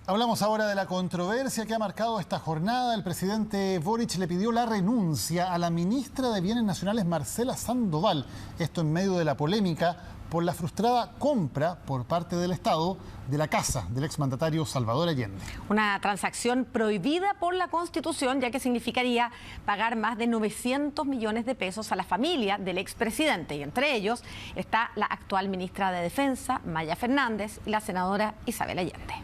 Hablamos ahora de la controversia que ha marcado esta jornada. El presidente Boric le pidió la renuncia a la ministra de Bienes Nacionales, Marcela Sandoval. Esto en medio de la polémica por la frustrada compra por parte del Estado de la casa del exmandatario Salvador Allende. Una transacción prohibida por la Constitución, ya que significaría pagar más de 900 millones de pesos a la familia del expresidente. Y entre ellos está la actual ministra de Defensa, Maya Fernández, y la senadora Isabel Allende.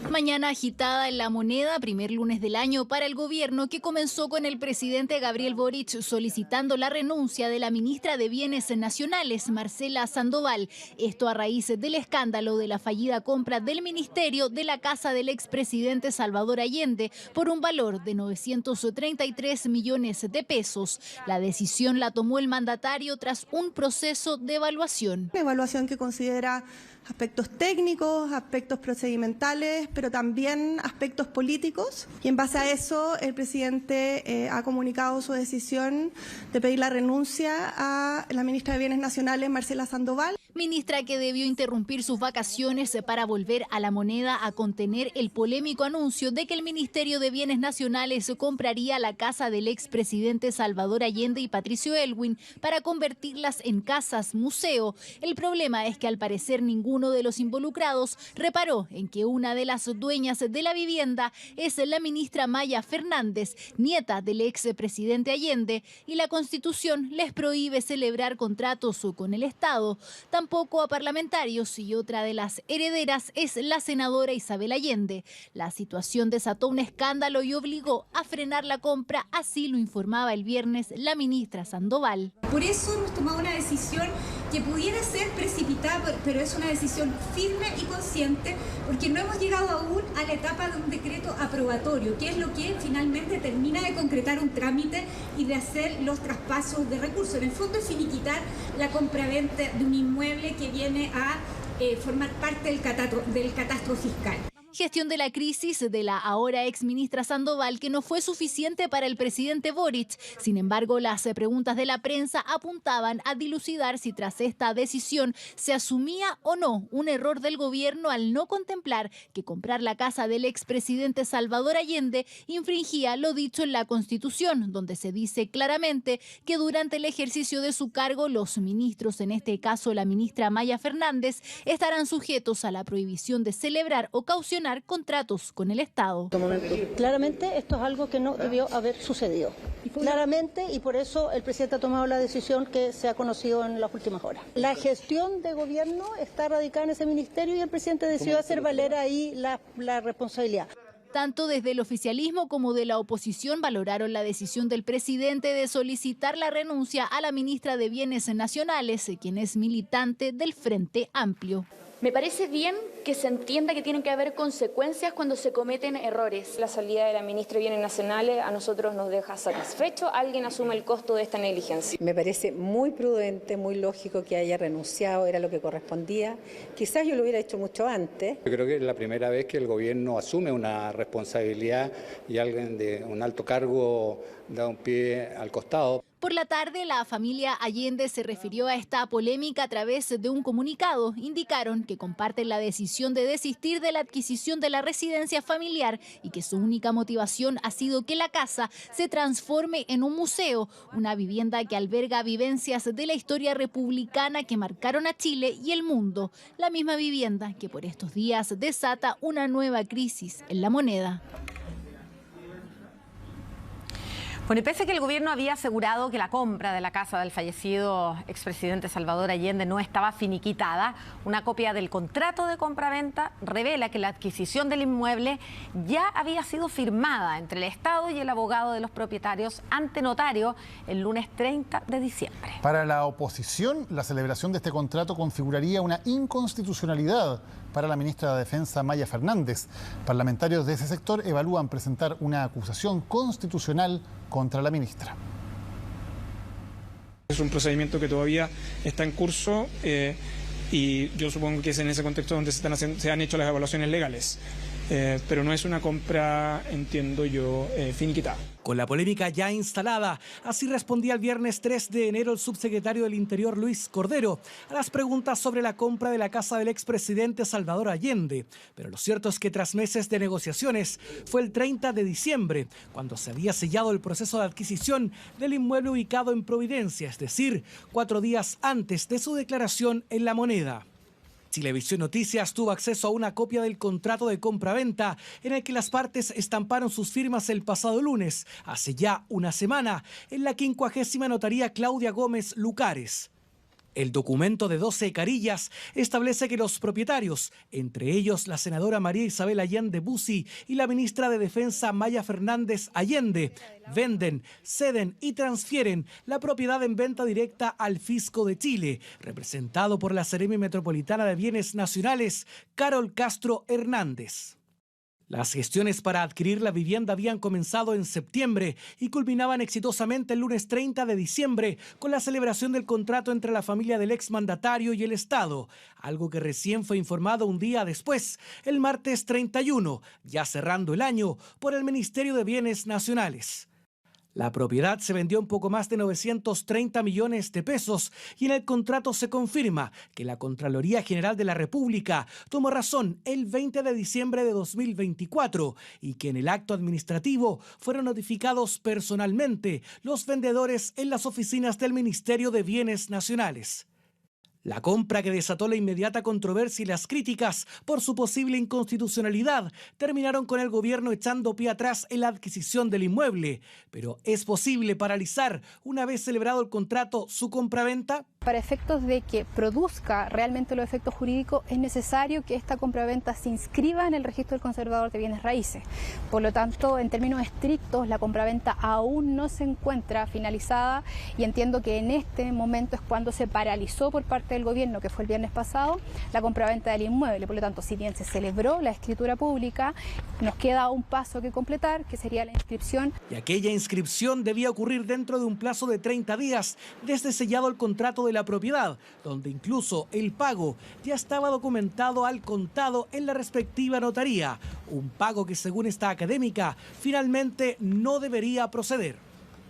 Mañana agitada en La Moneda, primer lunes del año para el gobierno, que comenzó con el presidente Gabriel Boric solicitando la renuncia de la ministra de Bienes Nacionales, Marcela Sandoval. Esto a raíz del escándalo de la fallida compra del ministerio de la casa del expresidente Salvador Allende por un valor de 933 millones de pesos. La decisión la tomó el mandatario tras un proceso de evaluación. Una evaluación que considera aspectos técnicos, aspectos procedimentales, pero también aspectos políticos. Y en base a eso, el presidente ha comunicado su decisión de pedir la renuncia a la ministra de Bienes Nacionales, Marcela Sandoval. Ministra que debió interrumpir sus vacaciones para volver a La Moneda a contener el polémico anuncio de que el Ministerio de Bienes Nacionales compraría la casa del expresidente Salvador Allende y Patricio Aylwin para convertirlas en casas museo. El problema es que al parecer ninguno de los involucrados reparó en que una de las dueñas de la vivienda es la ministra Maya Fernández, nieta del expresidente Allende, y la Constitución les prohíbe celebrar contratos con el Estado. Tampoco a parlamentarios, y otra de las herederas es la senadora Isabel Allende. La situación desató un escándalo y obligó a frenar la compra, así lo informaba el viernes la ministra Sandoval. Por eso hemos tomado una decisión que pudiera ser precipitada, pero es una decisión firme y consciente, porque no hemos llegado aún a la etapa de un decreto aprobatorio, que es lo que finalmente termina de concretar un trámite y de hacer los traspasos de recursos. En el fondo es finiquitar la compraventa de un inmueble que viene a formar parte del catastro fiscal. Gestión de la crisis de la ahora exministra Sandoval que no fue suficiente para el presidente Boric. Sin embargo, las preguntas de la prensa apuntaban a dilucidar si tras esta decisión se asumía o no un error del gobierno al no contemplar que comprar la casa del expresidente Salvador Allende infringía lo dicho en la Constitución, donde se dice claramente que durante el ejercicio de su cargo los ministros, en este caso la ministra Maya Fernández, estarán sujetos a la prohibición de celebrar o caucionar contratos con el Estado. Claramente esto es algo que no debió haber sucedido. Claramente, y por eso el presidente ha tomado la decisión que se ha conocido en las últimas horas. La gestión de gobierno está radicada en ese ministerio y el presidente decidió hacer valer ahí la responsabilidad. Tanto desde el oficialismo como de la oposición valoraron la decisión del presidente de solicitar la renuncia a la ministra de Bienes Nacionales, quien es militante del Frente Amplio. Me parece bien que se entienda que tienen que haber consecuencias cuando se cometen errores. La salida de la ministra de Bienes Nacionales a nosotros nos deja satisfechos. Alguien asume el costo de esta negligencia. Me parece muy prudente, muy lógico que haya renunciado, era lo que correspondía. Quizás yo lo hubiera hecho mucho antes. Yo creo que es la primera vez que el gobierno asume una responsabilidad y alguien de un alto cargo da un pie al costado. Por la tarde, la familia Allende se refirió a esta polémica a través de un comunicado. Indicaron que comparten la decisión de desistir de la adquisición de la residencia familiar y que su única motivación ha sido que la casa se transforme en un museo, una vivienda que alberga vivencias de la historia republicana que marcaron a Chile y el mundo. La misma vivienda que por estos días desata una nueva crisis en La Moneda. Bueno, y pese a que el gobierno había asegurado que la compra de la casa del fallecido expresidente Salvador Allende no estaba finiquitada, una copia del contrato de compraventa revela que la adquisición del inmueble ya había sido firmada entre el Estado y el abogado de los propietarios ante notario el lunes 30 de diciembre. Para la oposición, la celebración de este contrato configuraría una inconstitucionalidad para la ministra de Defensa Maya Fernández. Parlamentarios de ese sector evalúan presentar una acusación constitucional contra la ministra. Es un procedimiento que todavía está en curso y yo supongo que es en ese contexto donde se han hecho las evaluaciones legales. pero no es una compra, entiendo yo, finiquitada. Con la polémica ya instalada, así respondía el viernes 3 de enero el subsecretario del Interior Luis Cordero a las preguntas sobre la compra de la casa del expresidente Salvador Allende. Pero lo cierto es que tras meses de negociaciones, fue el 30 de diciembre cuando se había sellado el proceso de adquisición del inmueble ubicado en Providencia, es decir, 4 días antes de su declaración en La Moneda. Chilevisión Noticias tuvo acceso a una copia del contrato de compraventa en el que las partes estamparon sus firmas el pasado lunes, hace ya una semana, en la 50ª notaría Claudia Gómez Lucares. El documento de 12 carillas establece que los propietarios, entre ellos la senadora María Isabel Allende Bussi y la ministra de Defensa Maya Fernández Allende, venden, ceden y transfieren la propiedad en venta directa al Fisco de Chile, representado por la Seremi Metropolitana de Bienes Nacionales, Carol Castro Hernández. Las gestiones para adquirir la vivienda habían comenzado en septiembre y culminaban exitosamente el lunes 30 de diciembre con la celebración del contrato entre la familia del exmandatario y el Estado, algo que recién fue informado un día después, el martes 31, ya cerrando el año, por el Ministerio de Bienes Nacionales. La propiedad se vendió en poco más de 930 millones de pesos y en el contrato se confirma que la Contraloría General de la República tomó razón el 20 de diciembre de 2024 y que en el acto administrativo fueron notificados personalmente los vendedores en las oficinas del Ministerio de Bienes Nacionales. La compra, que desató la inmediata controversia y las críticas por su posible inconstitucionalidad, terminaron con el gobierno echando pie atrás en la adquisición del inmueble. Pero ¿es posible paralizar, una vez celebrado el contrato, su compraventa? Para efectos de que produzca realmente los efectos jurídicos, es necesario que esta compraventa se inscriba en el registro del conservador de bienes raíces. Por lo tanto, en términos estrictos, la compraventa aún no se encuentra finalizada y entiendo que en este momento es cuando se paralizó por parte del gobierno, que fue el viernes pasado, la compraventa del inmueble. Por lo tanto, si bien se celebró la escritura pública, nos queda un paso que completar, que sería la inscripción. Y aquella inscripción debía ocurrir dentro de un plazo de 30 días desde sellado el contrato de la propiedad, donde incluso el pago ya estaba documentado al contado en la respectiva notaría, un pago que, según esta académica, finalmente no debería proceder.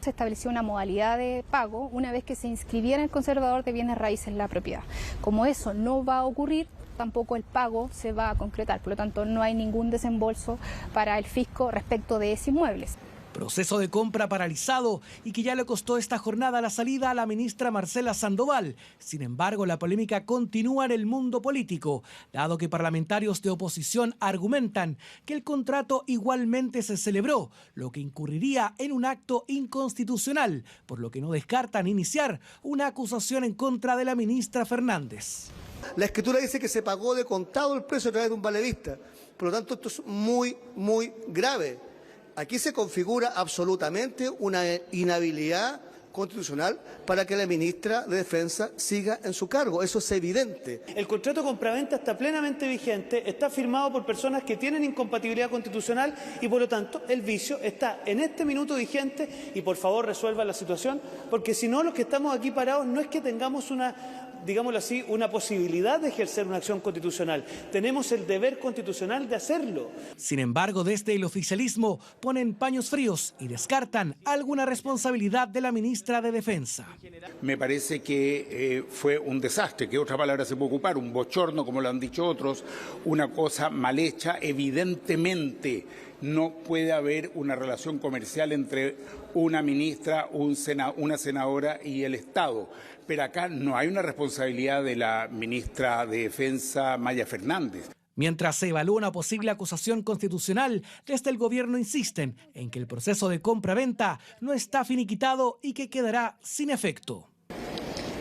Se estableció una modalidad de pago una vez que se inscribiera el conservador de bienes raíces en la propiedad. Como eso no va a ocurrir, tampoco el pago se va a concretar, por lo tanto no hay ningún desembolso para el fisco respecto de ese inmueble. Proceso de compra paralizado y que ya le costó esta jornada la salida a la ministra Marcela Sandoval. Sin embargo, la polémica continúa en el mundo político, dado que parlamentarios de oposición argumentan que el contrato igualmente se celebró, lo que incurriría en un acto inconstitucional, por lo que no descartan iniciar una acusación en contra de la ministra Fernández. La escritura dice que se pagó de contado el precio a través de un valedista. Por lo tanto, esto es muy grave. Aquí se configura absolutamente una inhabilidad constitucional para que la ministra de Defensa siga en su cargo. Eso es evidente. El contrato de compraventa está plenamente vigente, está firmado por personas que tienen incompatibilidad constitucional y, por lo tanto, el vicio está en este minuto vigente y, por favor, resuelva la situación, porque si no, los que estamos aquí parados no es que tengamos digámoslo así, una posibilidad de ejercer una acción constitucional. Tenemos el deber constitucional de hacerlo. Sin embargo, desde el oficialismo ponen paños fríos y descartan alguna responsabilidad de la ministra de Defensa. Me parece que fue un desastre, que otra palabra se puede ocupar, un bochorno, como lo han dicho otros, una cosa mal hecha. Evidentemente no puede haber una relación comercial entre una ministra, una senadora y el Estado. Pero acá no hay una responsabilidad de la ministra de Defensa, Maya Fernández. Mientras se evalúa una posible acusación constitucional, desde el gobierno insisten en que el proceso de compra-venta no está finiquitado y que quedará sin efecto.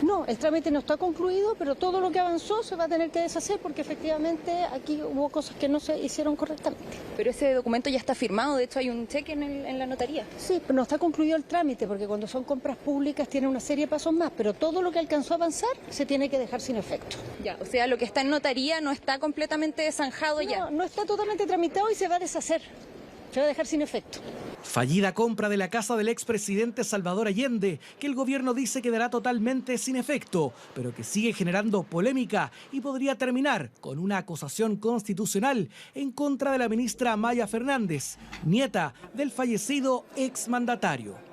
No, el trámite no está concluido, pero todo lo que avanzó se va a tener que deshacer porque efectivamente aquí hubo cosas que no se hicieron correctamente. Pero ese documento ya está firmado, de hecho hay un cheque en la notaría. Sí, pero no está concluido el trámite porque cuando son compras públicas tienen una serie de pasos más, pero todo lo que alcanzó a avanzar se tiene que dejar sin efecto. Ya, o sea, lo que está en notaría no está completamente zanjado ya. No está totalmente tramitado y se va a deshacer, se va a dejar sin efecto. Fallida compra de la casa del expresidente Salvador Allende, que el gobierno dice quedará totalmente sin efecto, pero que sigue generando polémica y podría terminar con una acusación constitucional en contra de la ministra Maya Fernández, nieta del fallecido exmandatario.